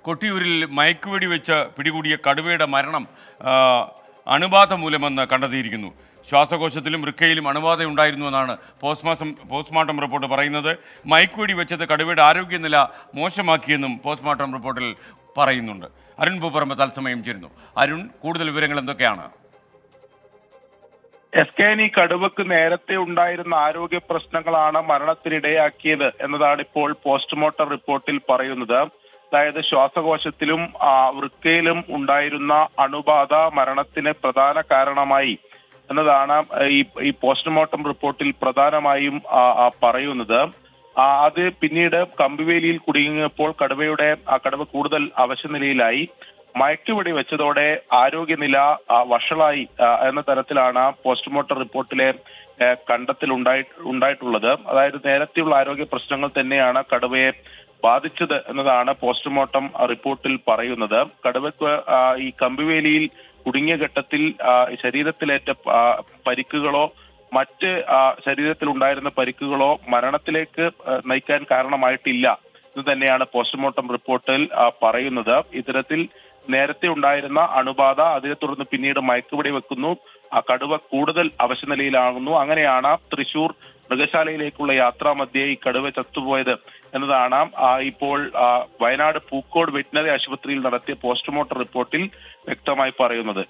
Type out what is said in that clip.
കൊട്ടിയൂരിൽ മയക്കുവെടി വെച്ച് പിടികൂടിയ കടുവയുടെ മരണം അണുബാധ മൂലമെന്ന് കണ്ടെത്തിയിരിക്കുന്നു. ശ്വാസകോശത്തിലും വൃക്കയിലും അണുബാധ ഉണ്ടായിരുന്നുവെന്നാണ് പോസ്റ്റ്മോർട്ടം റിപ്പോർട്ട് പറയുന്നത്. മയക്കുവെടി വെച്ചത് കടുവയുടെ ആരോഗ്യനില മോശമാക്കിയെന്നും പോസ്റ്റ്മോർട്ടം റിപ്പോർട്ടിൽ പറയുന്നുണ്ട്. അരുൺ പൂപ്പറമ്പ് തത്സമയം ചേരുന്നു. അരുൺ, കൂടുതൽ വിവരങ്ങൾ എന്തൊക്കെയാണ്? ഈ കടുവക്ക് നേരത്തെ ഉണ്ടായിരുന്ന ആരോഗ്യ പ്രശ്നങ്ങളാണ് മരണത്തിനിടയാക്കിയത് എന്നതാണ് ഇപ്പോൾ പോസ്റ്റ്മോർട്ടം റിപ്പോർട്ടിൽ പറയുന്നത്. അതായത് ശ്വാസകോശത്തിലും വൃക്കയിലും ഉണ്ടായിരുന്ന അണുബാധ മരണത്തിന് പ്രധാന കാരണമായി എന്നതാണ് ഈ പോസ്റ്റ്മോർട്ടം റിപ്പോർട്ടിൽ പ്രധാനമായും പറയുന്നത്. അത് പിന്നീട് കമ്പിവേലിയിൽ കുടുങ്ങിയപ്പോൾ കടുവ കൂടുതൽ അവശനിലയിലായി. മയക്കുവെടി വെച്ചതോടെ ആരോഗ്യനില വഷളായി എന്ന തരത്തിലാണ് പോസ്റ്റ്മോർട്ടം റിപ്പോർട്ടിലെ കണ്ടെത്തൽ ഉണ്ടായിട്ടുള്ളത്. അതായത് നേരത്തെയുള്ള ആരോഗ്യ പ്രശ്നങ്ങൾ തന്നെയാണ് കടുവയെ ബാധിച്ചത് എന്നതാണ് പോസ്റ്റ്മോർട്ടം റിപ്പോർട്ടിൽ പറയുന്നത്. കടുവയ്ക്ക് ഈ കമ്പിവേലിയിൽ കുടുങ്ങിയ ഘട്ടത്തിൽ ശരീരത്തിലേറ്റ പരിക്കുകളോ മറ്റ് ശരീരത്തിൽ ഉണ്ടായിരുന്ന പരിക്കുകളോ മരണത്തിലേക്ക് നയിക്കാൻ കാരണമായിട്ടില്ല എന്ന് തന്നെയാണ് പോസ്റ്റ്മോർട്ടം റിപ്പോർട്ടിൽ പറയുന്നത്. ഇത്തരത്തിൽ നേരത്തെ ഉണ്ടായിരുന്ന അണുബാധ, അതിനെ തുടർന്ന് പിന്നീട് മയക്കുവെടി വെക്കുന്നു, കടുവ കൂടുതൽ അവശനിലയിലാകുന്നു. അങ്ങനെയാണ് തൃശൂർ മൃഗശാലയിലേക്കുള്ള യാത്രാമധ്യേ ഈ കടുവ ചത്തുപോയത് എന്നതാണ് ഇപ്പോൾ വയനാട് പൂക്കോട് വെറ്റിനറി ആശുപത്രിയിൽ നടത്തിയ പോസ്റ്റ്മോർട്ടം റിപ്പോർട്ടിൽ വ്യക്തമായി പറയുന്നത്.